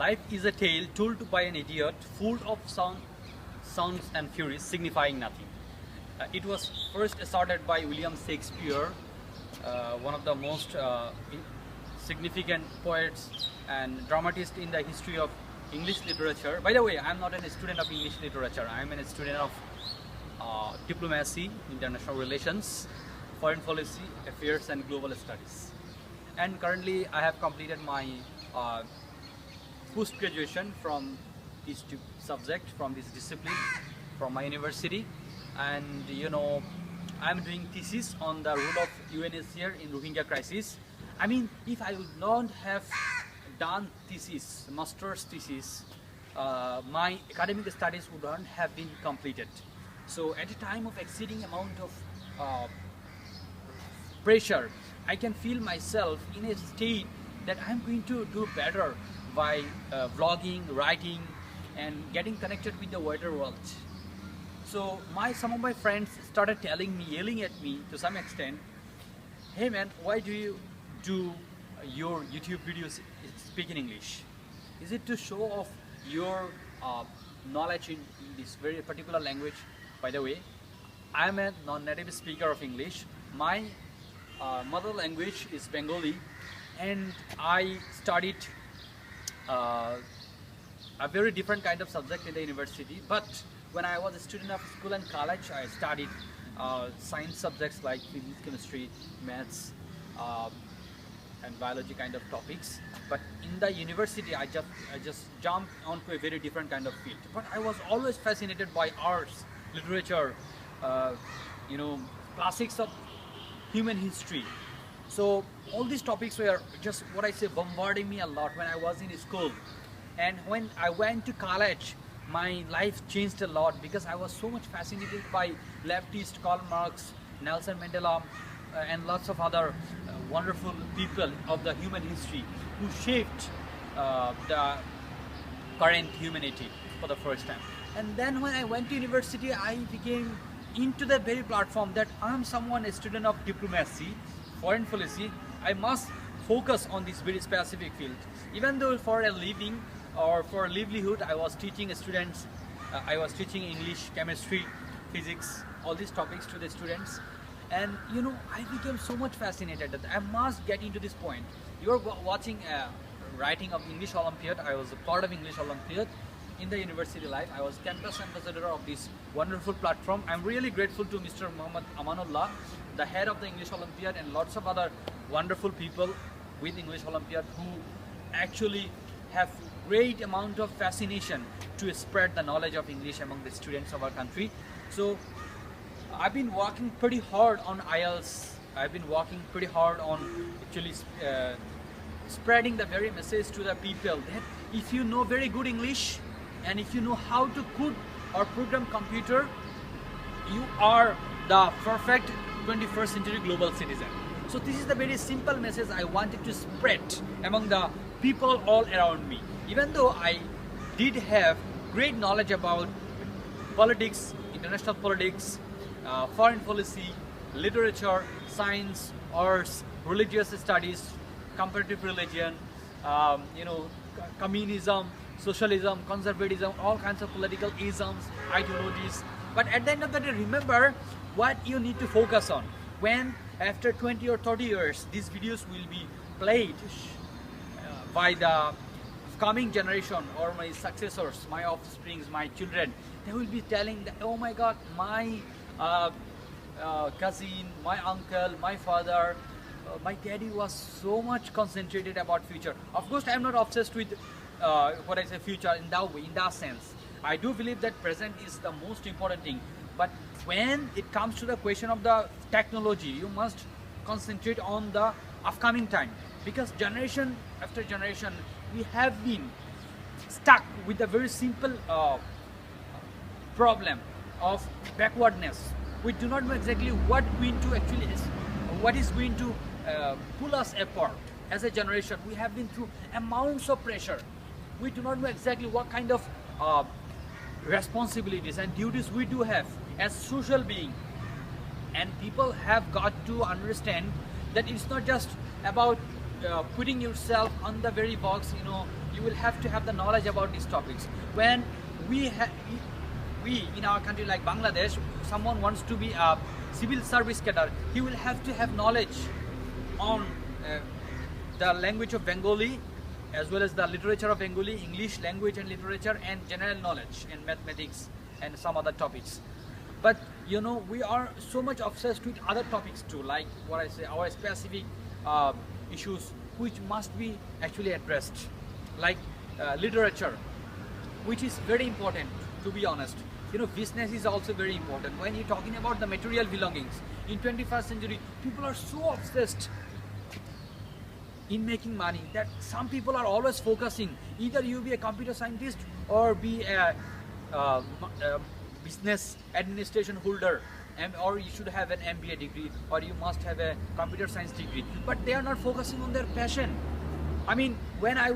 Life is a tale told by an idiot, full of sounds and furies, signifying nothing. It was first asserted by William Shakespeare, one of the most significant poets and dramatists in the history of English literature. By the way, I am not a student of English literature. I am a student of diplomacy, international relations, foreign policy, affairs and global studies. And currently I have completed my post-graduation from this subject, from this discipline, from my university. And you know, I'm doing thesis on the role of UNHCR in Rohingya crisis. I mean, if I would not have done thesis, master's thesis, my academic studies would not have been completed. So at a time of exceeding amount of pressure, I can feel myself in a state that I'm going to do better by vlogging, writing and getting connected with the wider world. So some of my friends started telling me, yelling at me to some extent, hey man, why do you do your YouTube videos speak in English? Is it to show off your knowledge in this very particular language? By the way, I am a non-native speaker of English. My mother language is Bengali, and I studied a very different kind of subject in the university. But when I was a student of school and college, I studied science subjects like physics, chemistry, maths, and biology kind of topics. But in the university, I just jumped onto a very different kind of field. But I was always fascinated by arts, literature, you know, classics of human history. So all these topics were just, what I say, bombarding me a lot when I was in school. And when I went to college, my life changed a lot because I was so much fascinated by leftist Karl Marx, Nelson Mandela, and lots of other wonderful people of the human history who shaped the current humanity for the first time. And then when I went to university, I became into the very platform that I'm someone, a student of diplomacy, foreign policy. I must focus on this very specific field. Even though for a living or for a livelihood, I was teaching students, I was teaching English, chemistry, physics, all these topics to the students. And you know, I became so much fascinated that I must get into this point. You're watching writing of English Olympiad. I was a part of English Olympiad in the university life. I was campus ambassador of this wonderful platform. I'm really grateful to Mr. Muhammad Amanullah, the head of the English Olympiad, and lots of other wonderful people with English Olympiad who actually have great amount of fascination to spread the knowledge of English among the students of our country. So I've been working pretty hard on IELTS. I've been working pretty hard on actually spreading the very message to the people that if you know very good English and if you know how to code or program computer, you are the perfect 21st century global citizen. So this is the very simple message I wanted to spread among the people all around me. Even though I did have great knowledge about politics, international politics, foreign policy, literature, science, arts, religious studies, comparative religion, you know, communism, socialism, conservatism, all kinds of political isms, ideologies. But at the end of the day, remember what you need to focus on. When after 20 or 30 years, these videos will be played by the coming generation or my successors, my offsprings, my children, they will be telling that, oh my God, my cousin, my uncle, my father, my daddy was so much concentrated about future. Of course, I am not obsessed with what I say future in that way, in that sense. I do believe that present is the most important thing. But when it comes to the question of the technology, you must concentrate on the upcoming time. Because generation after generation, we have been stuck with a very simple problem of backwardness. We do not know exactly what is going to pull us apart. As a generation, we have been through amounts of pressure. We do not know exactly what kind of responsibilities and duties we do have as social beings. And people have got to understand that it's not just about putting yourself on the very box, you will have to have the knowledge about these topics. When we in our country like Bangladesh, someone wants to be a civil service cadre, he will have to have knowledge on the language of Bengali, as well as the literature of Bengali, English language and literature, and general knowledge in mathematics and some other topics. But we are so much obsessed with other topics too, like what I say, our specific issues which must be actually addressed, like literature, which is very important, to be honest. Business is also very important. When you're talking about the material belongings in 21st century, people are so obsessed in making money that some people are always focusing, either you be a computer scientist or be a business administration holder, or you should have an MBA degree, or you must have a computer science degree, but they are not focusing on their passion. I mean, when I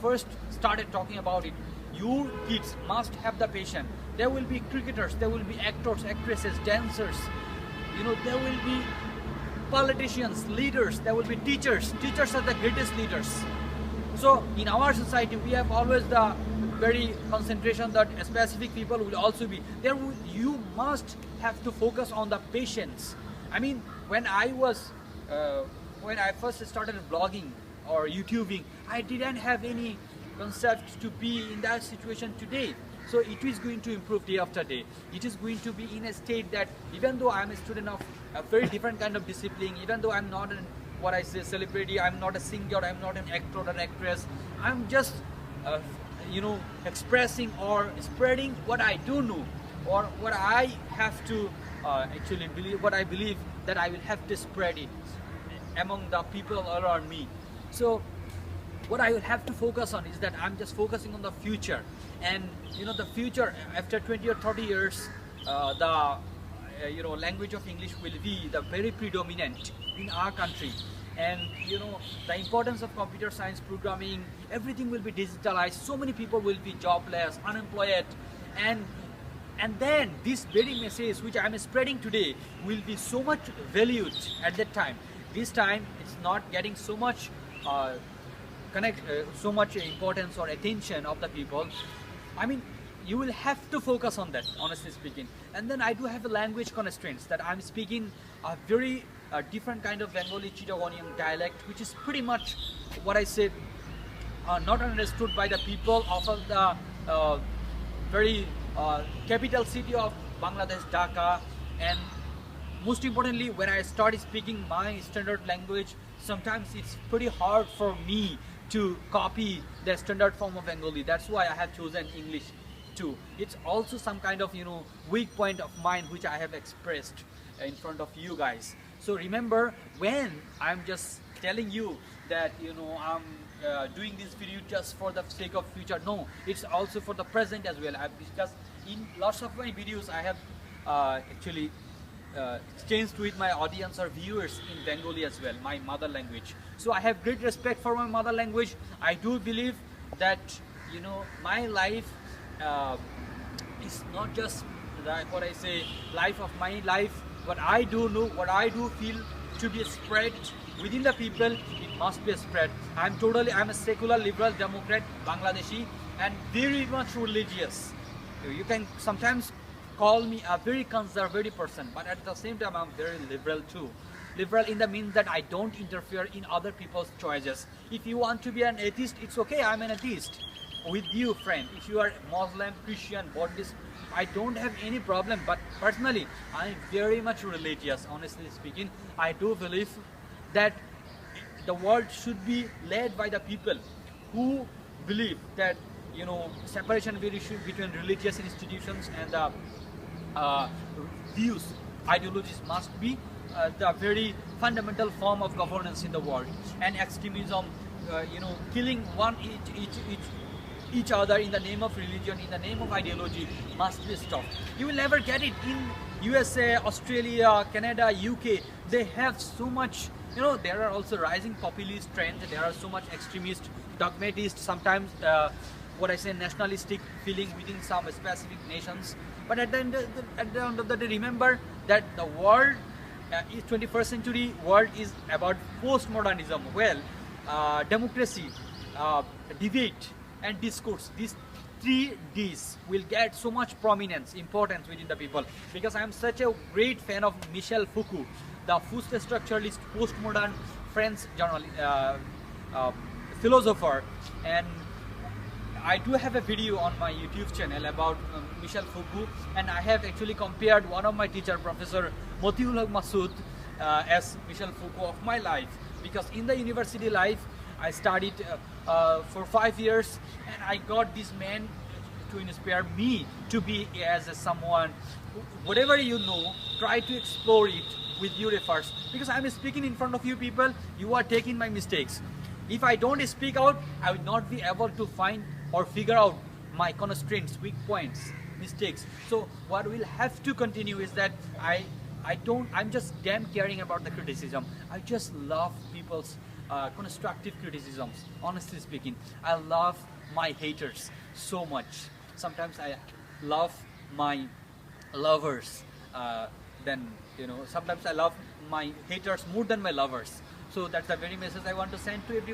first started talking about it, your kids must have the passion. There will be cricketers, there will be actors, actresses, dancers, there will be politicians, leaders, there will be teachers. Teachers are the greatest leaders. So in our society, we have always the very concentration that specific people will also be there. You must have to focus on the patience. I mean, when I first started blogging or YouTubing, I didn't have any concept to be in that situation today. So it is going to improve day after day. It is going to be in a state that even though I'm a student of a very different kind of discipline, even though I'm not celebrity, I'm not a singer, I'm not an actor or actress, I'm just expressing or spreading what I do know, or what I have to actually believe, what I believe that I will have to spread it among the people around me. So what I will have to focus on is that I'm just focusing on the future, and the future after 20 or 30 years, the language of English will be the very predominant in our country, and the importance of computer science, programming, everything will be digitalized. So many people will be jobless, unemployed, and then this very message which I am spreading today will be so much valued at that time. This time it's not getting so much so much importance or attention of the people. I mean, you will have to focus on that, honestly speaking. And then I do have a language constraints that I'm speaking a very different kind of Bengali Chittagonian dialect, which is pretty much what I said, not understood by the people of the very capital city of Bangladesh, Dhaka. And most importantly, when I start speaking my standard language, sometimes it's pretty hard for me to copy the standard form of Bengali. That's why I have chosen English too. It's also some kind of weak point of mine which I have expressed in front of you guys. So remember, when I'm just telling you that I'm doing this video just for the sake of future, no, it's also for the present as well. I've discussed in lots of my videos, I have actually exchanged with my audience or viewers in Bengali as well, my mother language. So I have great respect for my mother language. I do believe that my life is not just what I say, life of my life. What I do know, what I do feel to be spread within the people, it must be spread. I'm a secular liberal democrat Bangladeshi, and very much religious. You can sometimes call me a very conservative person, but at the same time I'm very liberal too. Liberal in the means that I don't interfere in other people's choices. If you want to be an atheist, it's okay, I'm an atheist with you, friend. If you are Muslim, Christian, Buddhist, I don't have any problem. But personally, I'm very much religious, honestly speaking. I do believe that the world should be led by the people who believe that separation between religious institutions and the views, ideologies must be the very fundamental form of governance in the world. And extremism, killing each other in the name of religion, in the name of ideology, must be stopped. You will never get it in USA, Australia, Canada, UK. They have so much, there are also rising populist trends. There are so much extremist, dogmatist, sometimes nationalistic feeling within some specific nations. But at the end of the day, remember that the world 21st century world is about postmodernism. Well, democracy, debate, and discourse. These three Ds will get so much prominence, importance within the people, because I am such a great fan of Michel Foucault, the fourth structuralist, postmodern French philosopher, and I do have a video on my YouTube channel about Michel Foucault, and I have actually compared one of my teacher, Professor Motiul Haq Masood, as Michel Foucault of my life, because in the university life I studied for 5 years, and I got this man to inspire me to be as someone, whatever you know, try to explore it with your efforts, because I'm speaking in front of you people, you are taking my mistakes. If I don't speak out, I will not be able to find or figure out my constraints, weak points, mistakes. So what we'll have to continue is that I'm just damn caring about the criticism. I just love people's constructive criticisms. Honestly speaking, I love my haters so much. Sometimes I love my lovers sometimes I love my haters more than my lovers. So that's the very message I want to send to everyone.